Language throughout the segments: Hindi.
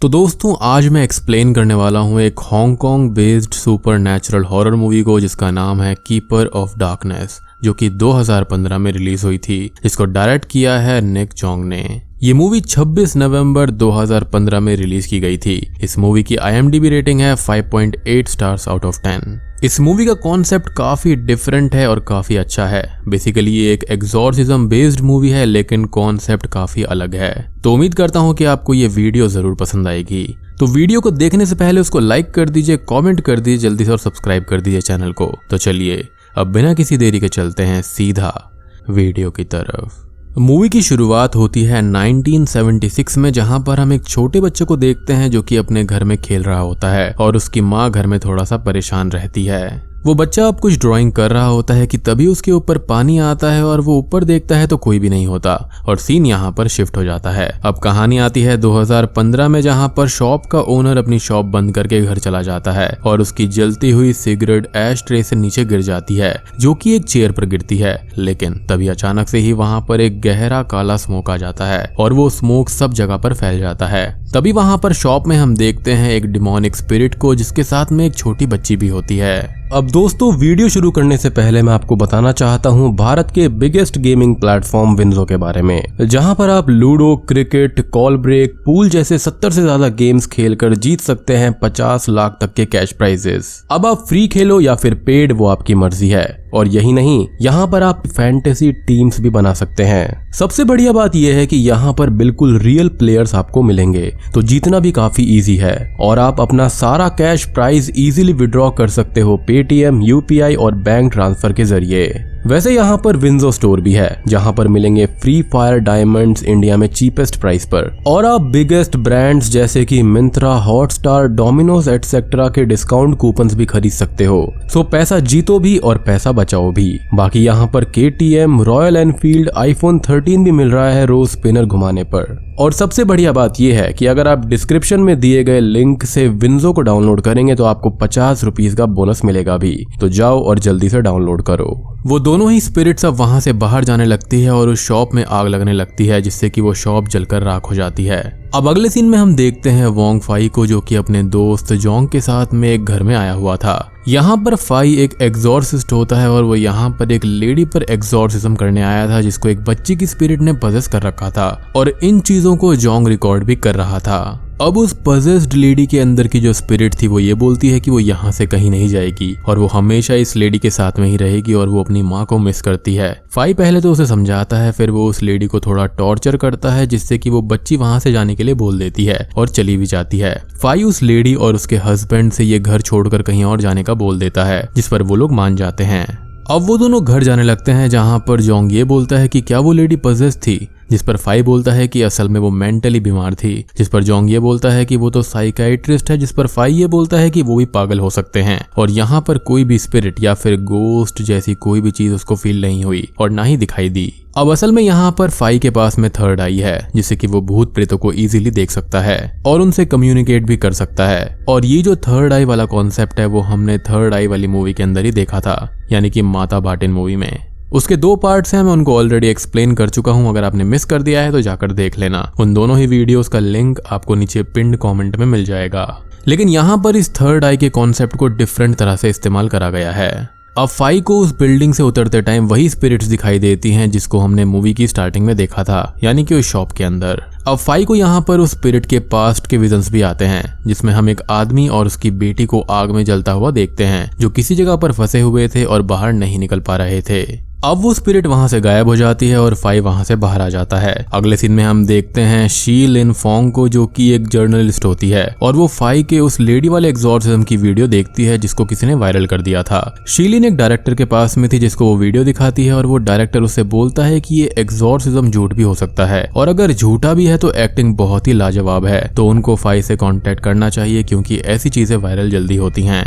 तो दोस्तों आज मैं एक्सप्लेन करने वाला हूँ एक Hong Kong based super natural horror movie को जिसका नाम है कीपर ऑफ डार्कनेस, जो कि 2015 में रिलीज हुई थी, जिसको डायरेक्ट किया है निक जोंग ने। ये मूवी 26 नवंबर 2015 में रिलीज की गई थी। इस मूवी की IMDb रेटिंग है 5.8 स्टार्स आउट ऑफ 10। इस मूवी का कॉन्सेप्ट काफी डिफरेंट है और काफी अच्छा है। बेसिकली ये एक एग्जॉर्सिज्म बेस्ड मूवी है, लेकिन कॉन्सेप्ट काफी अलग है। तो उम्मीद करता हूँ कि आपको ये वीडियो जरूर पसंद आएगी। तो वीडियो को देखने से पहले उसको लाइक कर दीजिए, कमेंट कर दीजिए जल्दी से और सब्सक्राइब कर दीजिए चैनल को। तो चलिए अब बिना किसी देरी के चलते हैं सीधा वीडियो की तरफ। मूवी की शुरुआत होती है 1976 में, जहां पर हम एक छोटे बच्चे को देखते हैं जो कि अपने घर में खेल रहा होता है और उसकी माँ घर में थोड़ा सा परेशान रहती है। वो बच्चा अब कुछ ड्राइंग कर रहा होता है कि तभी उसके ऊपर पानी आता है और वो ऊपर देखता है तो कोई भी नहीं होता और सीन यहाँ पर शिफ्ट हो जाता है। अब कहानी आती है 2015 में, जहाँ पर शॉप का ओनर अपनी शॉप बंद करके घर चला जाता है और उसकी जलती हुई सिगरेट ऐश ट्रे से नीचे गिर जाती है, जो कि एक चेयर पर गिरती है। लेकिन तभी अचानक से ही वहाँ पर एक गहरा काला स्मोक आ जाता है और वो स्मोक सब जगह पर फैल जाता है। तभी वहाँ पर शॉप में हम देखते हैं एक डिमोनिक स्पिरिट को, जिसके साथ में एक छोटी बच्ची भी होती है। अब दोस्तों वीडियो शुरू करने से पहले मैं आपको बताना चाहता हूं भारत के बिगेस्ट गेमिंग प्लेटफॉर्म विंजो के बारे में, जहां पर आप ludo, cricket, call break, pool जैसे 70 से ज्यादा गेम्स खेलकर जीत सकते हैं 50 लाख तक के कैश प्राइजेस। अब आप फ्री खेलो या फिर पेड, वो आपकी मर्जी है। और यही नहीं, यहाँ पर आप फैंटेसी टीम्स भी बना सकते हैं। सबसे बढ़िया बात यह है कि यहाँ पर बिल्कुल रियल प्लेयर्स आपको मिलेंगे, तो जीतना भी काफी इजी है और आप अपना सारा कैश प्राइज इजीली विड्रॉ कर सकते हो पेटीएम, UPI और बैंक ट्रांसफर के जरिए। वैसे यहाँ पर विंजो स्टोर भी है, जहाँ पर मिलेंगे फ्री फायर डायमंड्स इंडिया में चीपेस्ट प्राइस पर, और आप बिगेस्ट ब्रांड्स जैसे कि मिंत्रा, हॉटस्टार, डोमिनोज एटसेट्रा के डिस्काउंट कूपन्स भी खरीद सकते हो। सो पैसा जीतो भी और पैसा बचाओ भी। बाकी यहाँ पर KTM, रॉयल एनफील्ड, iPhone 13 भी मिल रहा है रोज स्पिनर घुमाने पर। और सबसे बढ़िया बात यह है कि अगर आप डिस्क्रिप्शन में दिए गए लिंक से विंजो को डाउनलोड करेंगे तो आपको 50 रुपीज का बोनस मिलेगा भी। तो जाओ और जल्दी से डाउनलोड करो। वो दोनों ही स्पिरिट्स अब वहां से बाहर जाने लगती है और उस शॉप में आग लगने लगती है, जिससे कि वो शॉप जलकर राख हो जाती है। अब अगले सीन में हम देखते हैं वोंग फाई को, जो कि अपने दोस्त जोंग के साथ में एक घर में आया हुआ था। यहाँ पर फाई एक एग्जॉर्सिस्ट होता है और वो यहाँ पर एक लेडी पर एग्जॉर्सिज्म करने आया था, जिसको एक बच्ची की स्पिरिट ने पजेस कर रखा था और इन चीजों को जोंग रिकॉर्ड भी कर रहा था। अब उस पजेस्ड लेडी के अंदर की जो स्पिरिट थी वो ये बोलती है कि वो यहाँ से कहीं नहीं जाएगी और वो हमेशा इस लेडी के साथ में ही रहेगी और वो अपनी माँ को मिस करती है। फाई पहले तो उसे समझाता है, फिर वो उस लेडी को थोड़ा टॉर्चर करता है, जिससे कि वो बच्ची वहां से जाने के लिए बोल देती है और चली भी जाती है। फाई उस लेडी और उसके हस्बैंड से ये घर छोड़कर कहीं और जाने का बोल देता है, जिस पर वो लोग मान जाते हैं। अब वो दोनों घर जाने लगते हैं, जहां पर जोंग ये बोलता है कि क्या वो लेडी पजेस थी, जिस पर फाई बोलता है कि असल में वो मेंटली बीमार थी, जिस पर जोंग ये बोलता है कि वो तो साइकाइट्रिस्ट है, जिस पर फाई ये बोलता है कि वो भी पागल हो सकते हैं और यहाँ पर कोई भी स्पिरिट या फिर गोस्ट जैसी कोई भी चीज उसको फील नहीं हुई और ना ही दिखाई दी। अब असल में यहाँ पर फाई के पास में थर्ड आई है, जिससे कि वो भूत प्रेतों को इजीली देख सकता है और उनसे कम्युनिकेट भी कर सकता है। और ये जो थर्ड आई वाला कॉन्सेप्ट है वो हमने थर्ड आई वाली मूवी के अंदर ही देखा था, यानी कि माता बाटिन मूवी में। उसके 2 पार्ट्स हैं, मैं उनको ऑलरेडी एक्सप्लेन कर चुका हूं। अगर आपने मिस कर दिया है तो जाकर देख लेना। उन दोनों ही वीडियोस का लिंक आपको नीचे पिन्ड कमेंट में मिल जाएगा। लेकिन यहाँ पर इस थर्ड आई के कॉन्सेप्ट को डिफरेंट तरह से इस्तेमाल करा गया है। अब फाई को उस बिल्डिंग से उतरते टाइम वही स्पिरिट्स दिखाई देती हैं जिसको हमने मूवी की स्टार्टिंग में देखा था, यानी कि उस शॉप के अंदर। अब फाई को यहाँ पर उस स्पिरिट के पास्ट के विजन्स भी आते हैं, जिसमें हम एक आदमी और उसकी बेटी को आग में जलता हुआ देखते हैं, जो किसी जगह पर फंसे हुए थे और बाहर नहीं निकल पा रहे थे। अब वो स्पिरिट वहां से गायब हो जाती है और फाई वहां से बाहर आ जाता है। अगले सीन में हम देखते हैं शी लिन फोंग को, जो कि एक जर्नलिस्ट होती है और वो फाई के उस लेडी वाले एग्जॉर्सिज्म की वीडियो देखती है जिसको किसी ने वायरल कर दिया था। शी लिन एक डायरेक्टर के पास में थी जिसको वो वीडियो दिखाती है और वो डायरेक्टर उससे बोलता है कि ये एग्जॉर्सिज्म झूठ भी हो सकता है और अगर झूठा भी है तो एक्टिंग बहुत ही लाजवाब है, तो उनको फाई से कांटेक्ट करना चाहिए क्योंकि ऐसी चीजें वायरल जल्दी होती हैं।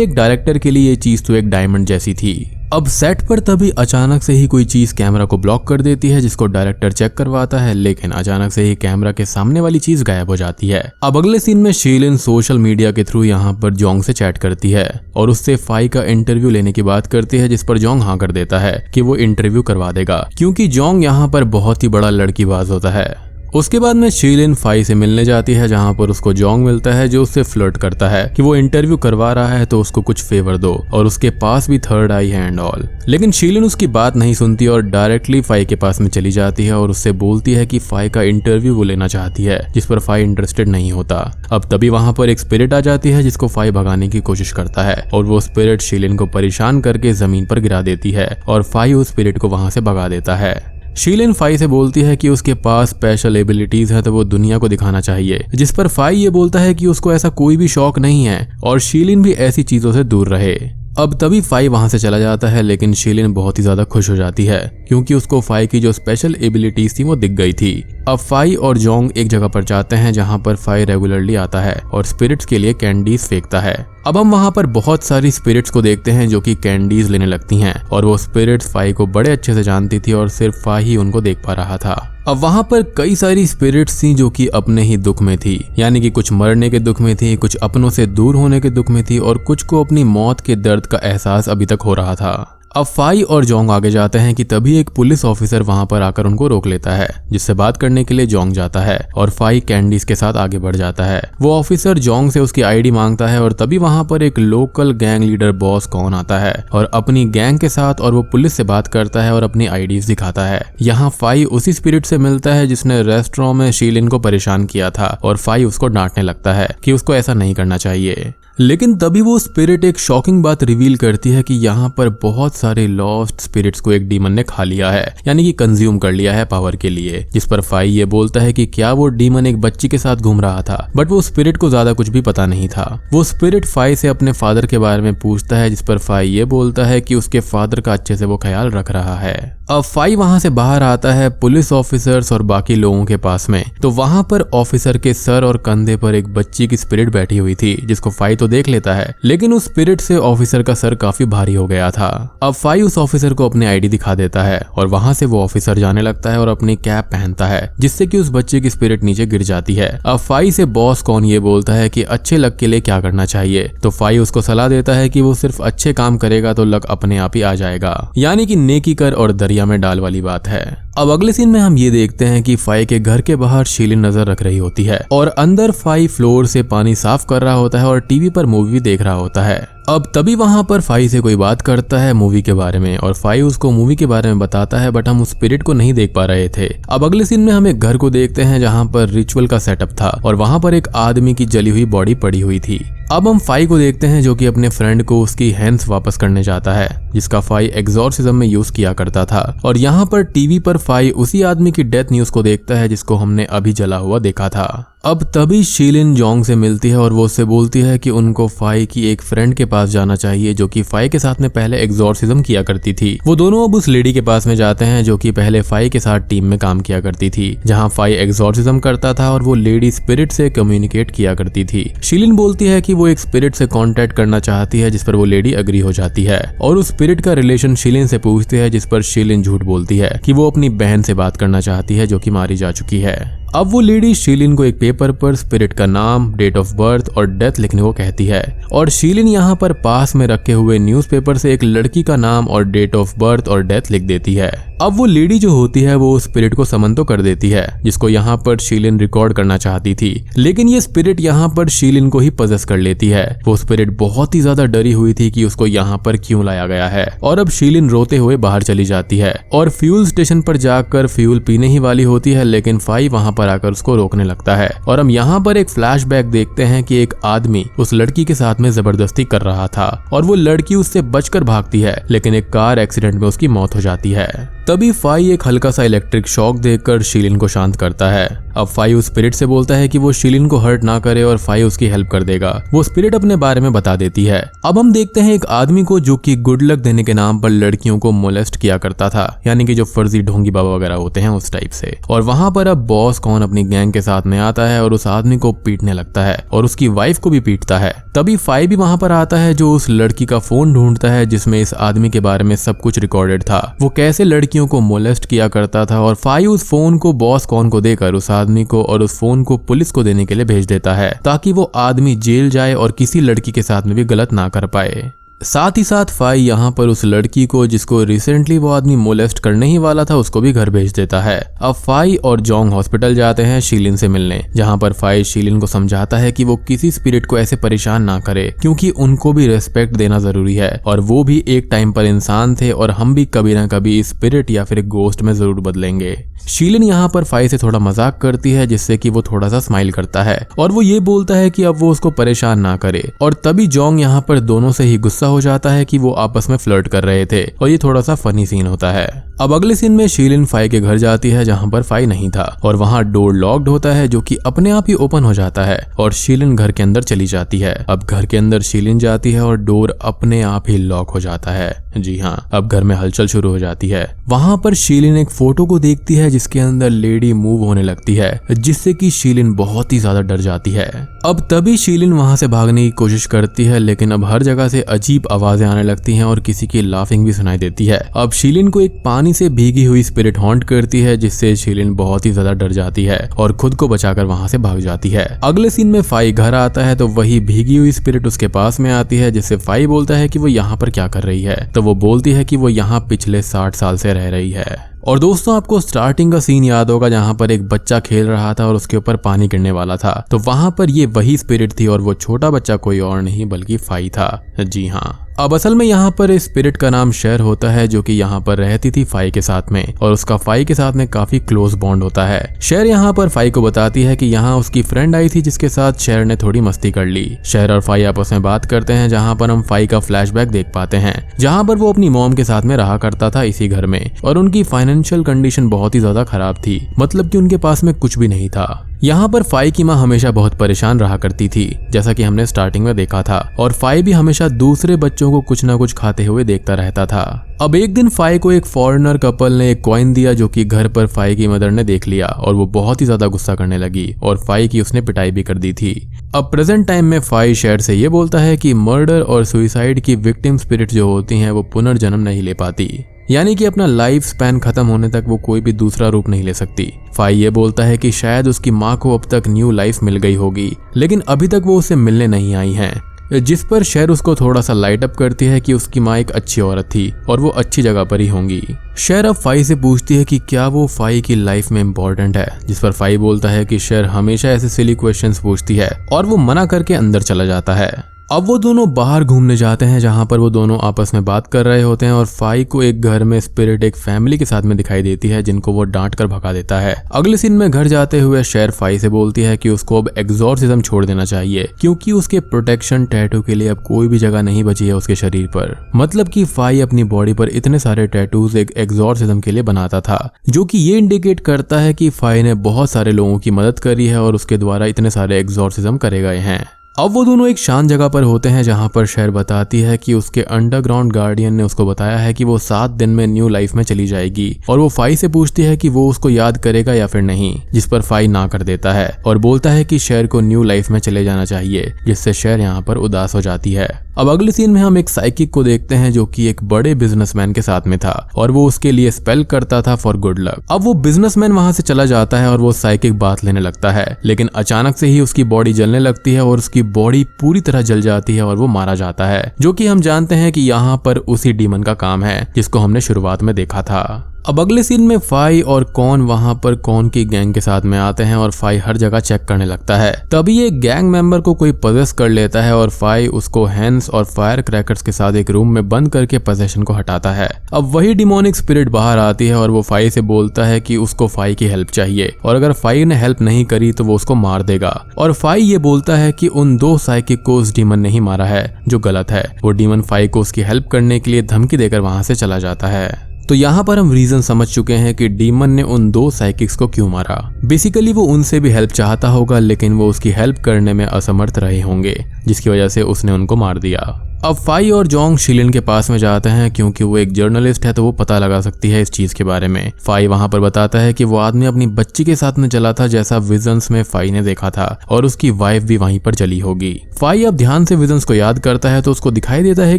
एक डायरेक्टर के लिए ये चीज तो एक डायमंड जैसी थी। अब सेट पर तभी अचानक से ही कोई चीज कैमरा को ब्लॉक कर देती है, जिसको डायरेक्टर चेक करवाता है, लेकिन अचानक से ही कैमरा के सामने वाली चीज गायब हो जाती है। अब अगले सीन में शीलिन सोशल मीडिया के थ्रू यहाँ पर जोंग से चैट करती है और उससे फाई का इंटरव्यू लेने की बात करती है, जिस पर जोंग हाँ कर देता है कि वो इंटरव्यू करवा देगा, क्योंकि जोंग यहाँ पर बहुत ही बड़ा लड़कीबाज होता है उसके बाद में शीलिन फाई से मिलने जाती है, जहाँ पर उसको जोंग मिलता है जो उससे फ्लर्ट करता है कि वो इंटरव्यू करवा रहा है तो उसको कुछ फेवर दो, और उसके पास भी थर्ड आई है एंड ऑल। लेकिन शीलिन उसकी बात नहीं सुनती और डायरेक्टली फाई के पास में चली जाती है और उससे बोलती है कि फाई का इंटरव्यू वो लेना चाहती है, जिस पर फाई इंटरेस्टेड नहीं होता। अब तभी वहां पर एक स्पिरिट आ जाती है जिसको फाई भगाने की कोशिश करता है, और वो स्पिरिट शीलिन को परेशान करके जमीन पर गिरा देती है और फाई उस स्पिरिट को वहां से भगा देता है। शीलिन फाई से बोलती है कि उसके पास स्पेशल एबिलिटीज है तो वो दुनिया को दिखाना चाहिए, जिस पर फाई ये बोलता है कि उसको ऐसा कोई भी शौक नहीं है और शीलिन भी ऐसी चीजों से दूर रहे। अब तभी फाई वहां से चला जाता है, लेकिन शीलिन बहुत ही ज्यादा खुश हो जाती है क्योंकि उसको फाई की जो स्पेशल एबिलिटीज थी वो दिख गई थी। अब फाई और जोंग एक जगह पर जाते हैं जहां पर फाई रेगुलरली आता है और स्पिरिट्स के लिए कैंडीज फेंकता है। अब हम वहां पर बहुत सारी स्पिरिट्स को देखते हैं जो कि कैंडीज लेने लगती हैं, और वो स्पिरिट्स फाई को बड़े अच्छे से जानती थी और सिर्फ फाई ही उनको देख पा रहा था। अब वहां पर कई सारी स्पिरिट्स थी जो कि अपने ही दुख में थी, यानी कि कुछ मरने के दुख में थी, कुछ अपनों से दूर होने के दुख में थी और कुछ को अपनी मौत के दर्द का एहसास अभी तक हो रहा था। अब फाई और जोंग आगे जाते हैं कि तभी एक पुलिस ऑफिसर वहां पर आकर उनको रोक लेता है, जिससे बात करने के लिए जोंग जाता है और फाई कैंडीज के साथ आगे बढ़ जाता है। वो ऑफिसर जोंग से उसकी आईडी मांगता है और तभी वहां पर एक लोकल गैंग लीडर बॉस कौन आता है और अपनी गैंग के साथ, और वो पुलिस से बात करता है और अपनी आईडीज दिखाता है। यहाँ फाई उसी स्पिरिट से मिलता है जिसने रेस्टोरेंट में शीलिन को परेशान किया था, और फाई उसको डांटने लगता है कि उसको ऐसा नहीं करना चाहिए। लेकिन तभी वो स्पिरिट एक शॉकिंग बात रिवील करती है कि यहाँ पर बहुत सारे लॉस्ट स्पिरिट्स को एक डीमन ने खा लिया है, यानी कि कंज्यूम कर लिया है पावर के लिए। जिस पर फाई ये बोलता है कि क्या वो डीमन एक बच्ची के साथ घूम रहा था, बट वो स्पिरिट को ज्यादा कुछ भी पता नहीं था। वो स्पिरिट फाई से अपने फादर के बारे में पूछता है, जिस पर फाई ये बोलता है कि उसके फादर का अच्छे से वो ख्याल रख रहा है। अब फाई वहां से बाहर आता है पुलिस ऑफिसर्स और बाकी लोगों के पास में, तो वहां पर ऑफिसर के सर और कंधे पर एक बच्ची की स्पिरिट बैठी हुई थी, जिसको फाई तो देख लेता है, लेकिन उस स्पिरिट से ऑफिसर का सर काफी भारी हो गया था। अब फाई उस ऑफिसर को अपनी आईडी दिखा देता है और वहां से वो ऑफिसर जाने लगता है और अपनी कैप पहनता है, जिससे कि उस बच्चे की स्पिरिट नीचे गिर जाती है। अब फाई से बॉस कौन ये बोलता है कि अच्छे लक के लिए क्या करना चाहिए, तो फाई उसको सलाह देता है कि वो सिर्फ अच्छे काम करेगा तो लक अपने आप ही आ जाएगा, यानी कि नेकी कर और दरिया में डाल वाली बात है। अब अगले सीन में हम ये देखते हैं कि फाई के घर के बाहर शीलिन नजर रख रही होती है और अंदर फाई फ्लोर से पानी साफ कर रहा होता है और टीवी पर मूवी देख रहा होता है। अब तभी वहां पर फाई से कोई बात करता है मूवी के बारे में और फाई उसको मूवी के बारे में बताता है, बट हम उस स्पिरिट को नहीं देख पा रहे थे। अब अगले सीन में हम एक घर को देखते हैं जहां पर रिचुअल का सेटअप था और वहां पर एक आदमी की जली हुई बॉडी पड़ी हुई थी। अब हम फाई को देखते हैं जो कि अपने फ्रेंड को उसकी हैंड्स वापस करने जाता है, जिसका फाई एग्जॉर्सिज्म में यूज किया करता था, और यहाँ पर टीवी पर फाई उसी आदमी की डेथ न्यूज को देखता है जिसको हमने अभी जला हुआ देखा था। अब तभी शीलिन जोंग से मिलती है और वो उससे बोलती है कि उनको फाई की एक फ्रेंड के पास जाना चाहिए जो कि फाई के साथ में पहले एग्जॉर्सिज्म किया करती थी। वो दोनों अब उस लेडी के पास में जाते हैं जो कि पहले फाई के साथ टीम में काम किया करती थी, जहां फाई एग्जॉर्सिज्म करता था और वो लेडी स्पिरिट से कम्युनिकेट किया करती थी। शीलिन बोलती है कि वो एक स्पिरिट से कांटेक्ट करना चाहती है, जिस पर वो लेडी अग्री हो जाती है और उस स्पिरिट का रिलेशन शीलिन से पूछती है, जिस पर शीलिन झूठ बोलती है कि वो अपनी बहन से बात करना चाहती है जो कि मारी जा चुकी है। अब वो लेडी शीलिन को एक पेपर पर स्पिरिट का नाम, डेट ऑफ बर्थ और डेथ लिखने को कहती है और शीलिन यहाँ पर पास में रखे हुए न्यूज़पेपर से एक लड़की का नाम और डेट ऑफ बर्थ और डेथ लिख देती है। अब वो लेडी जो होती है वो स्पिरिट को समन तो कर देती है, जिसको यहाँ पर शीलिन रिकॉर्ड करना चाहती थी, लेकिन ये स्पिरिट यहाँ पर शीलिन को ही पजेस कर लेती है। वो स्पिरिट बहुत ही ज्यादा डरी हुई थी कि उसको यहाँ पर क्यों लाया गया है, और अब शीलिन रोते हुए बाहर चली जाती है और फ्यूल स्टेशन पर जाकर फ्यूल पीने ही वाली होती है, लेकिन फाई वहां पर आकर उसको रोकने लगता है। और हम यहाँ पर एक फ्लैशबैक देखते हैं कि एक आदमी उस लड़की के साथ में जबरदस्ती कर रहा था और वो लड़की उससे बचकर भागती है, लेकिन एक कार एक्सीडेंट में उसकी मौत हो जाती है। तभी फाई एक हल्का सा इलेक्ट्रिक शॉक देकर शीलिन को शांत करता है। अब फाई उस स्पिरिट से बोलता है कि वो शीलिन को हर्ट ना करे और फाई उसकी हेल्प कर देगा। वो स्पिरिट अपने बारे में बता देती है। अब हम देखते हैं एक आदमी को जो कि गुड लक देने के नाम पर लड़कियों को मोलेस्ट किया करता था, यानी कि जो फर्जी ढोंगी बाबा वगैरह होते हैं उस टाइप से। और वहां पर अब बॉस कौन अपनी गैंग के साथ में आता है और उस आदमी को पीटने लगता है और उसकी वाइफ को भी पीटता है। तभी फाई भी वहां पर आता है जो उस लड़की का फोन ढूंढता है जिसमें इस आदमी के बारे में सब कुछ रिकॉर्डेड था, वो कैसे लड़कियों को मोलेस्ट किया करता था। और फाई उस फोन को बॉस कौन को देकर उस आदमी को और उस फोन को पुलिस को देने के लिए भेज देता है, ताकि वो आदमी जेल जाए और किसी लड़की के साथ में भी गलत ना कर पाए। साथ ही साथ फाई यहाँ पर उस लड़की को जिसको रिसेंटली वो आदमी मोलेस्ट करने ही वाला था उसको भी घर भेज देता है। अब फाई और जोंग हॉस्पिटल जाते हैं शीलिन से मिलने, जहाँ पर फाई शीलिन को समझाता है कि वो किसी स्पिरिट को ऐसे परेशान ना करे क्योंकि उनको भी रेस्पेक्ट देना जरूरी है और वो भी एक टाइम पर इंसान थे और हम भी कभी ना कभी स्पिरिट या फिर गोस्ट में जरूर बदलेंगे। शीलिन यहाँ पर फाई से थोड़ा मजाक करती है जिससे कि वो थोड़ा सा स्माइल करता है और वो ये बोलता है कि अब वो उसको परेशान ना करे। और तभी जोंग यहाँ पर दोनों से ही गुस्सा हो जाता है कि वो आपस में फ्लर्ट कर रहे थे और ये थोड़ा सा फनी सीन होता है। अब अगले सीन में शीलिन फाई के घर जाती है जहाँ पर फाई नहीं था और वहाँ डोर लॉक्ड होता है जो कि अपने आप ही ओपन हो जाता है और शीलिन घर के अंदर चली जाती है। अब घर के अंदर शीलिन जाती है और डोर अपने आप ही लॉक हो जाता है। जी हाँ, अब घर में हलचल शुरू हो जाती है। वहाँ पर शीलिन एक फोटो को देखती है जिसके अंदर लेडी मूव होने लगती है जिससे कि शीलिन बहुत ही ज्यादा डर जाती है। अब तभी शीलिन वहाँ से भागने की कोशिश करती है लेकिन अब हर जगह से अजीब आवाजें आने लगती हैं और किसी की लाफिंग भी सुनाई देती है। अब शीलिन को एक पानी से भीगी हुई स्पिरिट हॉन्ट करती है जिससे शीलिन बहुत ही ज्यादा डर जाती है और खुद को बचाकर वहाँ से भाग जाती है। अगले सीन में फाई घर आता है तो वही भीगी हुई स्पिरिट उसके पास में आती है जिससे फाई बोलता है कि वो यहाँ पर क्या कर रही है, तो वो बोलती है कि वो यहाँ पिछले 60 साल से रह रही है। और दोस्तों आपको स्टार्टिंग का सीन याद होगा जहाँ पर एक बच्चा खेल रहा था और उसके ऊपर पानी गिरने वाला था, तो वहाँ पर ये वही स्पिरिट थी और वो छोटा बच्चा कोई और नहीं बल्कि फाई था। जी हाँ, अब असल में यहाँ पर इस स्पिरिट का नाम शेर होता है जो कि यहाँ पर रहती थी फाई के साथ में और उसका फाई के साथ में काफी क्लोज बॉन्ड होता है। शेर यहाँ पर फाई को बताती है कि यहाँ उसकी फ्रेंड आई थी जिसके साथ शेर ने थोड़ी मस्ती कर ली। शेर और फाई आपस में बात करते हैं जहाँ पर हम फाई का फ्लैशबैक देख पाते हैं जहाँ पर वो अपनी मॉम के साथ में रहा करता था इसी घर में और उनकी फाइनेंशियल कंडीशन बहुत ही ज्यादा खराब थी, मतलब कि उनके पास में कुछ भी नहीं था। यहाँ पर फाई की माँ हमेशा बहुत परेशान रहा करती थी जैसा कि हमने स्टार्टिंग में देखा था और फाई भी हमेशा दूसरे बच्चों को कुछ ना कुछ खाते हुए देखता रहता था। अब एक दिन फाई को एक फॉरेनर कपल ने एक कॉइन दिया जो कि घर पर फाई की मदर ने देख लिया और वो बहुत ही ज्यादा गुस्सा करने लगी और फाई की उसने पिटाई भी कर दी थी। अब प्रेजेंट टाइम में फाई शेर से ये बोलता है कि मर्डर और सुसाइड की विक्टिम स्पिरिट जो होती हैं वो पुनर्जन्म नहीं ले पाती, यानी कि अपना लाइफ स्पैन खत्म होने तक वो कोई भी दूसरा रूप नहीं ले सकती। फाई ये बोलता है कि शायद उसकी माँ को अब तक न्यू लाइफ मिल गई होगी लेकिन अभी तक वो उसे मिलने नहीं आई हैं, जिस पर शेर उसको थोड़ा सा लाइट अप करती है कि उसकी माँ एक अच्छी औरत थी और वो अच्छी जगह पर ही होंगी। शेर अब फाई से पूछती है कि क्या वो फाई की लाइफ में इम्पोर्टेंट है, जिस पर फाई बोलता है कि शेर हमेशा ऐसे सिली क्वेश्चंस पूछती है और वो मना करके अंदर चला जाता है। अब वो दोनों बाहर घूमने जाते हैं जहाँ पर वो दोनों आपस में बात कर रहे होते हैं और फाई को एक घर में स्पिरिट एक फैमिली के साथ में दिखाई देती है जिनको वो डांट कर भगा देता है। अगले सीन में घर जाते हुए शेर फाई से बोलती है कि उसको अब एग्जॉर्सिज्म छोड़ देना चाहिए क्योंकि उसके प्रोटेक्शन टैटू के लिए अब कोई भी जगह नहीं बची है उसके शरीर पर। मतलब कि फाई अपनी बॉडी पर इतने सारे टैटूज एक एग्जॉर्सिज्म के लिए बनाता था जो कि ये इंडिकेट करता है कि फाई ने बहुत सारे लोगों की मदद करी है और उसके द्वारा इतने सारे एग्जॉर्सिज्म करे गए हैं। अब वो दोनों एक शांत जगह पर होते हैं जहां पर शेर बताती है कि उसके अंडरग्राउंड गार्डियन ने उसको बताया है कि वो 7 दिन में न्यू लाइफ में चली जाएगी और वो फाई से पूछती है कि वो उसको याद करेगा या फिर नहीं, जिस पर फाई ना कर देता है और बोलता है कि शेर को न्यू लाइफ में चले जाना चाहिए, जिससे शेर यहाँ पर उदास हो जाती है। अब अगले सीन में हम एक साइकिक को देखते हैं जो कि एक बड़े बिजनेसमैन के साथ में था और वो उसके लिए स्पेल करता था फॉर गुड लक। अब वो बिजनेसमैन वहां से चला जाता है और वो साइकिक बात लेने लगता है लेकिन अचानक से ही उसकी बॉडी जलने लगती है और उसकी बॉडी पूरी तरह जल जाती है और वो मारा जाता है, जो कि हम जानते हैं कि यहाँ पर उसी डीमन का काम है जिसको हमने शुरुआत में देखा था। अब अगले सीन में फाई और कॉन वहां पर कॉन की गैंग के साथ में आते हैं और फाई हर जगह चेक करने लगता है। तभी एक गैंग मेंबर को कोई पजेस कर लेता है और फाई उसको हैंड्स और फायर क्रैकर्स के साथ एक रूम में बंद करके पोजेशन को हटाता है। अब वही डिमोनिक स्पिरिट बाहर आती है और वो फाई से बोलता है कि उसको फाई की हेल्प चाहिए और अगर फाई ने हेल्प नहीं करी तो वो उसको मार देगा। और फाई ये बोलता है कि उन 2 साइकिक को उस डीमन ने ही मारा है, जो गलत है। वो डीमन फाई को उसकी हेल्प करने के लिए धमकी देकर वहां से चला जाता है। तो यहाँ पर हम रीजन समझ चुके हैं कि डीमन ने उन 2 साइकिक्स को क्यों मारा। बेसिकली वो उनसे भी हेल्प चाहता होगा लेकिन वो उसकी हेल्प करने में असमर्थ रहे होंगे, जिसकी वजह से उसने उनको मार दिया। अब फाई और जोंग शीलिन के पास में जाते हैं क्योंकि वो एक जर्नलिस्ट है तो वो पता लगा सकती है इस चीज के बारे में। फाई वहां पर बताता है कि वो आदमी अपनी बच्ची के साथ में चला था जैसा विजन्स में फाई ने देखा था और उसकी वाइफ भी वहीं पर चली होगी। फाई अब ध्यान से विजन्स को याद करता है तो उसको दिखाई देता है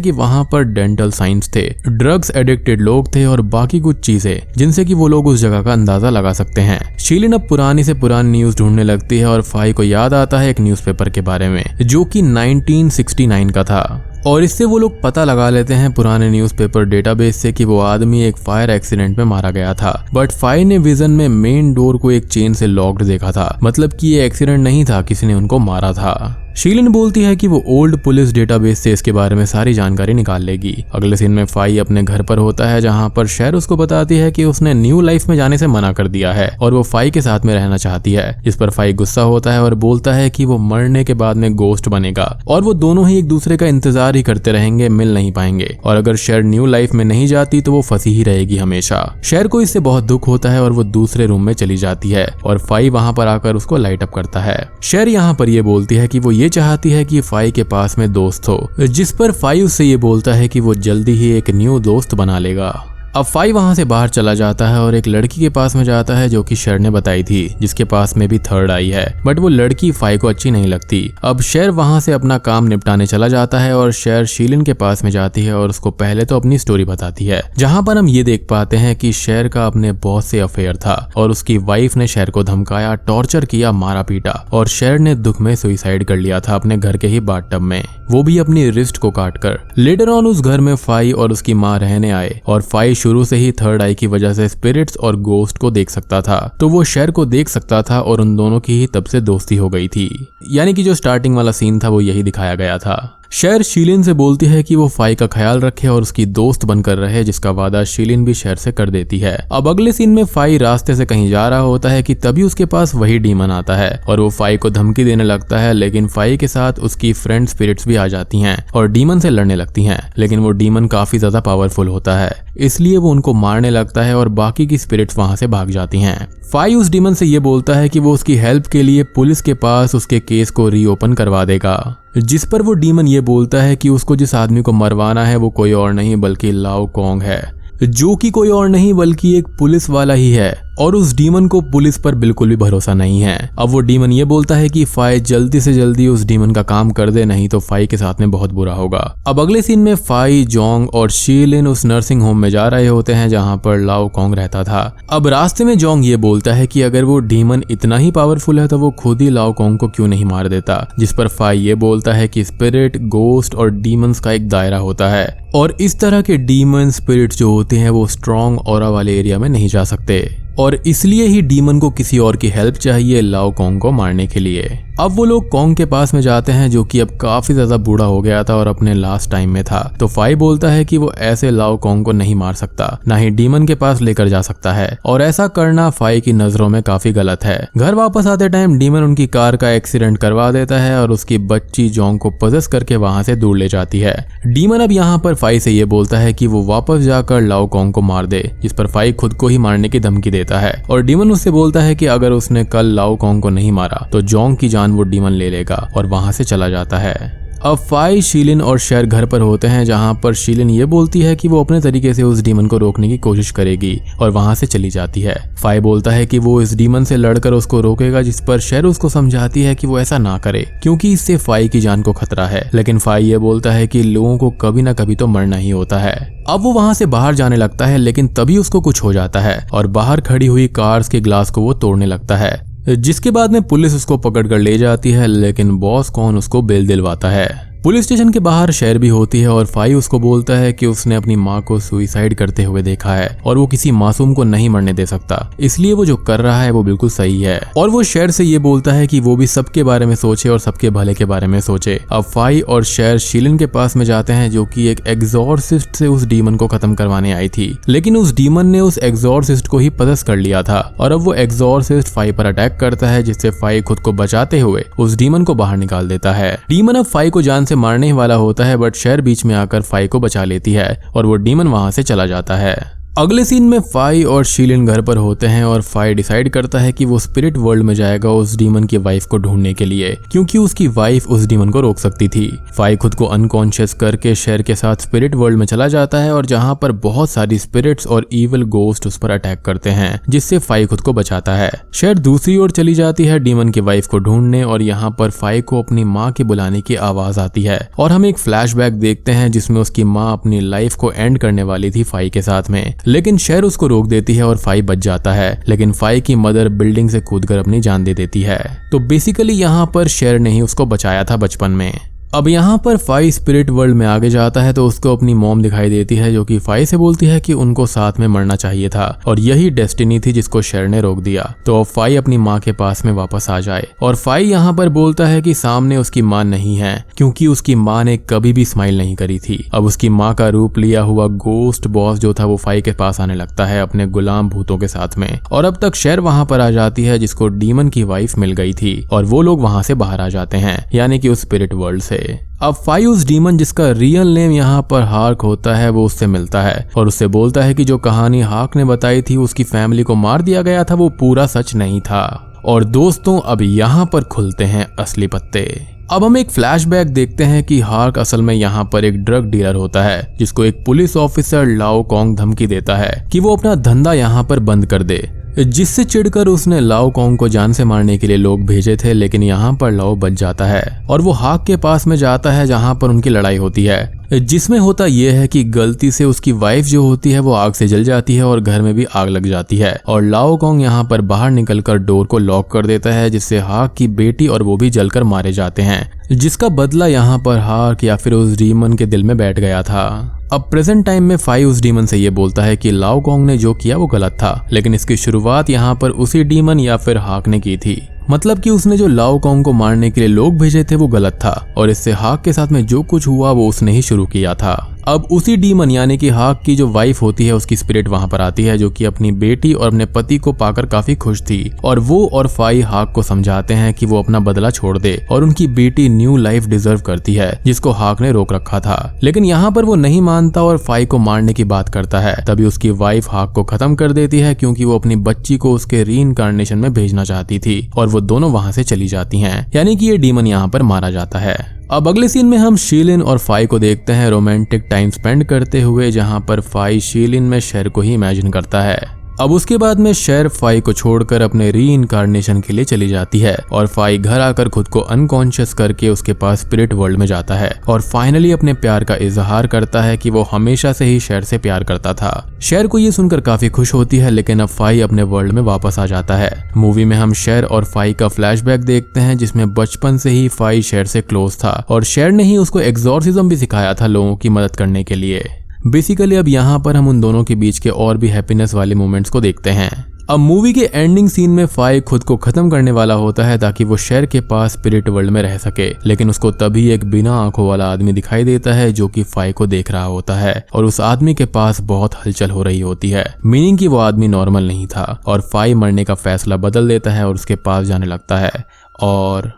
कि वहां पर डेंटल साइंस थे, ड्रग्स एडिक्टेड लोग थे और बाकी कुछ चीजें जिनसे कि वो लोग उस जगह का अंदाजा लगा सकते हैं। शीलिन अब पुरानी से पुरानी न्यूज ढूंढने लगती है और फाई को याद आता है एक न्यूज़पेपर के बारे में जो कि 1969 का था और इससे वो लोग पता लगा लेते हैं पुराने न्यूज़पेपर डेटाबेस से कि वो आदमी एक फायर एक्सीडेंट में मारा गया था। बट फाई ने विजन में मेन डोर को एक चेन से लॉक्ड देखा था, मतलब कि ये एक्सीडेंट नहीं था, किसी ने उनको मारा था। शीलिन बोलती है कि वो ओल्ड पुलिस डेटाबेस से इसके बारे में सारी जानकारी निकाल लेगी। अगले सीन में फाई अपने घर पर होता है जहां पर शहर उसको बताती है कि उसने न्यू लाइफ में जाने से मना कर दिया है और वो फाई के साथ में रहना चाहती है, जिस पर फाई गुस्सा होता है और बोलता है कि वो मरने के बाद में गोस्ट बनेगा और वो दोनों ही एक दूसरे का इंतजार ही करते रहेंगे, मिल नहीं पाएंगे। और अगर शहर न्यू लाइफ में नहीं जाती तो वो फंसी ही रहेगी हमेशा। शहर को इससे बहुत दुख होता है और वो दूसरे रूम में चली जाती है और फाई वहां पर आकर उसको लाइट अप करता है। शहर यहाँ पर ये बोलती है कि वो ये चाहती है कि फाई के पास में दोस्त हो, जिस पर फाई उससे ये बोलता है कि वो जल्दी ही एक न्यू दोस्त बना लेगा। अब फाई वहां से बाहर चला जाता है और एक लड़की के पास में जाता है जो कि शहर ने बताई थी, जिसके पास में भी थर्ड आई है। बट वो लड़की फाई को अच्छी नहीं लगती। अब शहर वहां से अपना काम निपटाने चला जाता है और शहर शीलिन के पास में जाती है और उसको पहले तो अपनी स्टोरी बताती है, जहां पर हम ये देख पाते हैं कि शहर का अपने बॉस से अफेयर था और उसकी वाइफ ने शहर को धमकाया, टॉर्चर किया, मारा पीटा और शहर ने दुख में सुसाइड कर लिया था अपने घर के ही बाथटब में, वो भी अपनी रिस्ट को काटकर। लेटर ऑन उस घर में फाई और उसकी माँ रहने आए और फाई शुरू से ही थर्ड आई की वजह से स्पिरिट्स और गोस्ट को देख सकता था, तो वो शहर को देख सकता था और उन दोनों की ही तब से दोस्ती हो गई थी। यानी कि जो स्टार्टिंग वाला सीन था वो यही दिखाया गया था। शहर शीलिन से बोलती है कि वो फाई का ख्याल रखे और उसकी दोस्त बनकर रहे, जिसका वादा शीलिन भी शहर से कर देती है। अब अगले सीन में फाई रास्ते से कहीं जा रहा होता है कि तभी उसके पास वही डीमन आता है और वो फाई को धमकी देने लगता है, लेकिन फाई के साथ उसकी फ्रेंड स्पिरिट्स भी आ जाती हैं और डीमन से लड़ने लगती हैं। लेकिन वो डीमन काफी ज्यादा पावरफुल होता है, इसलिए वो उनको मारने लगता है और बाकी की स्पिरिट्स वहां से भाग जाती हैं। फाई उस डीमन से ये बोलता है कि वो उसकी हेल्प के लिए पुलिस के पास उसके केस को रीओपन करवा देगा, जिस पर वो डीमन ये बोलता है कि उसको जिस आदमी को मरवाना है वो कोई और नहीं बल्कि लाओ कोंग है, जो कि कोई और नहीं बल्कि एक पुलिस वाला ही है। और उस डीमन को पुलिस पर बिल्कुल भी भरोसा नहीं है। अब वो डीमन ये बोलता है कि फाई जल्दी से जल्दी उस डीमन का काम कर दे, नहीं तो फाई के साथ में बहुत बुरा होगा। अब अगले सीन में फाई, जोंग और शीलिन उस नर्सिंग होम में जा रहे होते हैं जहां पर लाओ कोंग रहता था। अब रास्ते में जोंग ये बोलता है कि अगर वो डीमन इतना ही पावरफुल है तो वो खुद ही लाओ कोंग को क्यों नहीं मार देता, जिस पर फाई ये बोलता है कि स्पिरिट, गोस्ट और डीमंस का एक दायरा होता है और इस तरह के डीमन स्पिरिट जो होते हैं वो स्ट्रॉन्ग ऑरा वाले एरिया में नहीं जा सकते और इसलिए ही डीमन को किसी और की हेल्प चाहिए लाओ कोंग को मारने के लिए। अब वो लोग कोंग के पास में जाते हैं जो कि अब काफी ज्यादा बूढ़ा हो गया था और अपने लास्ट टाइम में था, तो फाई बोलता है कि वो ऐसे लाओ कोंग को नहीं मार सकता, ना ही डीमन के पास लेकर जा सकता है और ऐसा करना फाई की नजरों में काफी गलत है। घर वापस आते टाइम डीमन उनकी कार का एक्सीडेंट करवा देता है और उसकी बच्ची जोंग को पजेस करके वहां से दूर ले जाती है। डीमन अब यहाँ पर फाई से ये बोलता है कि वो वापस जाकर लाओ कोंग को मार दे, जिस पर फाई खुद को ही मारने की धमकी देता है और डीमन उससे बोलता है कि अगर उसने कल लाओ कोंग को नहीं मारा तो जोंग की जान वो डीमन ले लेगा और वहां से चला जाता है। अब फाई, शीलिन और शहर घर पर होते हैं जहां पर शीलिन ये बोलती है कि वो अपने तरीके से उस डीमन को रोकने की कोशिश करेगी और वहां से चली जाती है। फाई बोलता है कि वो इस डीमन से लड़कर उसको रोकेगा, जिस पर शहर उसको समझाती है कि वो ऐसा ना करे क्योंकि इससे फाई की जान को खतरा है। लेकिन फाई ये बोलता है कि लोगों को कभी ना कभी तो मरना ही होता है। अब वो वहां से बाहर जाने लगता है, लेकिन तभी उसको कुछ हो जाता है और बाहर खड़ी हुई कार्स के ग्लास को वो तोड़ने लगता है, जिसके बाद में पुलिस उसको पकड़ कर ले जाती है। लेकिन बॉस कौन उसको बेल दिलवाता है। पुलिस स्टेशन के बाहर शहर भी होती है और फाई उसको बोलता है कि उसने अपनी माँ को सुसाइड करते हुए देखा है और वो किसी मासूम को नहीं मरने दे सकता, इसलिए वो जो कर रहा है वो बिल्कुल सही है। और वो शहर से ये बोलता है कि वो भी सबके बारे में सोचे और सबके भले के बारे में सोचे। अब फाई और शहर शीलिन के पास में जाते हैं जो कि एक एग्जॉर्सिस्ट से उस डीमन को खत्म करवाने आई थी, लेकिन उस डीमन ने उस एग्जॉर्सिस्ट को ही पदस कर लिया था और अब वो एग्जॉर्सिस्ट फाई पर अटैक करता है, जिससे फाई खुद को बचाते हुए उस डीमन को बाहर निकाल देता है। डीमन अब फाई को जान मारने वाला होता है, बट शहर बीच में आकर फाई को बचा लेती है और वो डीमन वहां से चला जाता है। अगले सीन में फाई और शीलिन घर पर होते हैं और फाई डिसाइड करता है कि वो स्पिरिट वर्ल्ड में जाएगा उस डीमन की वाइफ को ढूंढने के लिए, क्योंकि उसकी वाइफ उस डीमन को रोक सकती थी। फाई खुद को अनकॉन्शियस करके शहर के साथ स्पिरिट वर्ल्ड में चला जाता है और जहां पर बहुत सारी स्पिरिट्स और इविल गोस्ट उस पर अटैक करते हैं, जिससे फाई खुद को बचाता है। शहर दूसरी ओर चली जाती है डीमन की वाइफ को ढूंढने और यहाँ पर फाई को अपनी माँ के बुलाने की आवाज आती है और हम एक फ्लैशबैक देखते हैं जिसमें उसकी माँ अपनी लाइफ को एंड करने वाली थी फाई के साथ में, लेकिन शहर उसको रोक देती है और फाई बच जाता है। लेकिन फाई की मदर बिल्डिंग से कूदकर अपनी जान दे देती है। तो बेसिकली यहाँ पर शहर ने ही उसको बचाया था बचपन में। अब यहाँ पर फाई स्पिरिट वर्ल्ड में आगे जाता है तो उसको अपनी मॉम दिखाई देती है जो कि फाई से बोलती है कि उनको साथ में मरना चाहिए था और यही डेस्टिनी थी जिसको शेर ने रोक दिया। तो अब फाई अपनी माँ के पास में वापस आ जाए और फाई यहाँ पर बोलता है कि सामने उसकी माँ नहीं है क्योंकि उसकी माँ ने कभी भी स्माइल नहीं करी थी। अब उसकी माँ का रूप लिया हुआ गोस्ट बॉस जो था वो फाई के पास आने लगता है अपने गुलाम भूतों के साथ में और अब तक शेर वहाँ पर आ जाती है जिसको डीमन की वाइफ मिल गई थी और वो लोग वहाँ से बाहर आ जाते हैं यानी कि उस स्पिरिट वर्ल्ड से। अब फाई उस डीमन जिसका रियल नेम यहाँ पर हार्क होता है वो उससे मिलता है और उससे बोलता है कि जो कहानी हार्क ने बताई थी उसकी फैमिली को मार दिया गया था वो पूरा सच नहीं था। और दोस्तों अब यहाँ पर खुलते हैं असली पत्ते। अब हम एक फ्लैशबैक देखते हैं कि हार्क असल में यहाँ पर एक ड्रग डीलर होता है जिसको एक पुलिस ऑफिसर लाओ कॉन्ग धमकी देता है कि वो अपना धंधा यहाँ पर बंद कर दे, जिससे चिढ़कर उसने लाओ कॉन्ग को जान से मारने के लिए लोग भेजे थे। लेकिन यहाँ पर लाओ बच जाता है और वो हार्क के पास में जाता है जहाँ पर उनकी लड़ाई होती है, जिसमें होता यह है कि गलती से उसकी वाइफ जो होती है वो आग से जल जाती है और घर में भी आग लग जाती है और लाओ कॉन्ग यहाँ पर बाहर निकलकर डोर को लॉक कर देता है जिससे हार्क की बेटी और वो भी जलकर मारे जाते हैं, जिसका बदला यहाँ पर हार्क या फिर उस डीमन के दिल में बैठ गया था। अब प्रेजेंट टाइम में फाई उस डीमन से ये बोलता है कि लाओ कॉन्ग ने जो किया वो गलत था, लेकिन इसकी शुरुआत यहाँ पर उसी डीमन या फिर हार्क ने की थी। मतलब कि उसने जो लाओ कॉन्ग को मारने के लिए लोग भेजे थे वो गलत था और इससे हार्क के साथ में जो कुछ हुआ वो उसने ही शुरू किया था। अब उसी डीमन यानी कि हार्क की जो वाइफ होती है उसकी स्पिरिट वहां पर आती है जो कि अपनी बेटी और अपने पति को पाकर काफी खुश थी और वो और फाई हार्क को समझाते हैं कि वो अपना बदला छोड़ दे और उनकी बेटी न्यू लाइफ डिजर्व करती है जिसको हार्क ने रोक रखा था। लेकिन यहाँ पर वो नहीं मानता और फाई को मारने की बात करता है। तभी उसकी वाइफ हार्क को खत्म कर देती है क्योंकि वो अपनी बच्ची को उसके रीइंकार्नेशन में भेजना चाहती थी और वो दोनों वहां से चली जाती हैं, यानी कि ये डीमन यहाँ पर मारा जाता है। अब अगले सीन में हम शीलिन और फाई को देखते हैं रोमांटिक टाइम स्पेंड करते हुए, जहां पर फाई शीलिन में शेर को ही इमेजिन करता है। अब उसके बाद में शेर फाई को छोड़कर अपने रीइंकार्नेशन के लिए चली जाती है और फाई घर आकर खुद को अनकॉन्शियस करके उसके पास स्पिरिट वर्ल्ड में जाता है और फाइनली अपने प्यार का इजहार करता है कि वो हमेशा से ही शेर से प्यार करता था। शेर को ये सुनकर काफी खुश होती है, लेकिन अब फाई अपने वर्ल्ड में वापस आ जाता है। मूवी में हम शेर और फाई का फ्लैशबैक देखते हैं जिसमें बचपन से ही फाई शेर से क्लोज था और शेर ने ही उसको एक्सॉर्सिज्म भी सिखाया था लोगों की मदद करने के लिए। बेसिकली अब यहाँ पर हम उन दोनों के बीच के और भी हैप्पीनेस वाले मोमेंट्स को देखते हैं। अब मूवी के एंडिंग सीन में फाई खुद को खत्म करने वाला होता है ताकि वो शेर के पास स्पिरिट वर्ल्ड में रह सके, लेकिन उसको तभी एक बिना आंखों वाला आदमी दिखाई देता है जो कि फाई को देख रहा होता है और उस आदमी के पास बहुत हलचल हो रही होती है, मीनिंग कि वो आदमी नॉर्मल नहीं था और फाई मरने का फैसला बदल देता है और उसके पास जाने लगता है और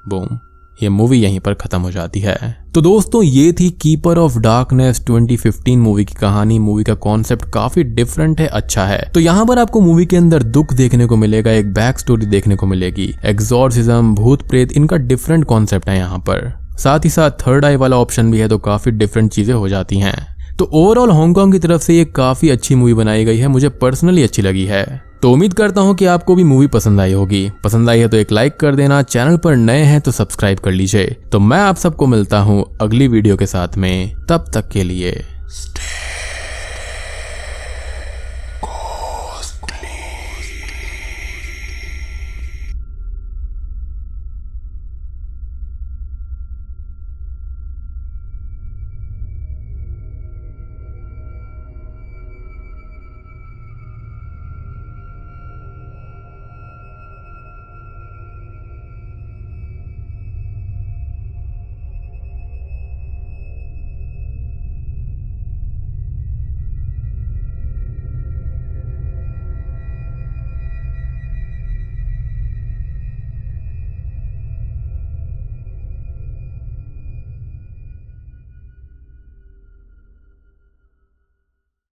बूम, ये मूवी यहीं पर खत्म हो जाती है। तो दोस्तों ये थी कीपर ऑफ डार्कनेस 2015 मूवी की कहानी। मूवी का कॉन्सेप्ट काफी डिफरेंट है, अच्छा है। तो यहाँ पर आपको मूवी के अंदर दुख देखने को मिलेगा, एक बैक स्टोरी देखने को मिलेगी, एक्सॉर्सिज्म, भूत प्रेत, इनका डिफरेंट कॉन्सेप्ट है यहाँ पर। साथ ही साथ थर्ड आई वाला ऑप्शन भी है, तो काफी डिफरेंट चीजें हो जाती हैं। तो ओवरऑल हांगकांग की तरफ से ये काफी अच्छी मूवी बनाई गई है, मुझे पर्सनली अच्छी लगी है। तो उम्मीद करता हूँ कि आपको भी मूवी पसंद आई होगी। पसंद आई है तो एक लाइक कर देना, चैनल पर नए हैं तो सब्सक्राइब कर लीजिए। तो मैं आप सबको मिलता हूँ अगली वीडियो के साथ में, तब तक के लिए स्टे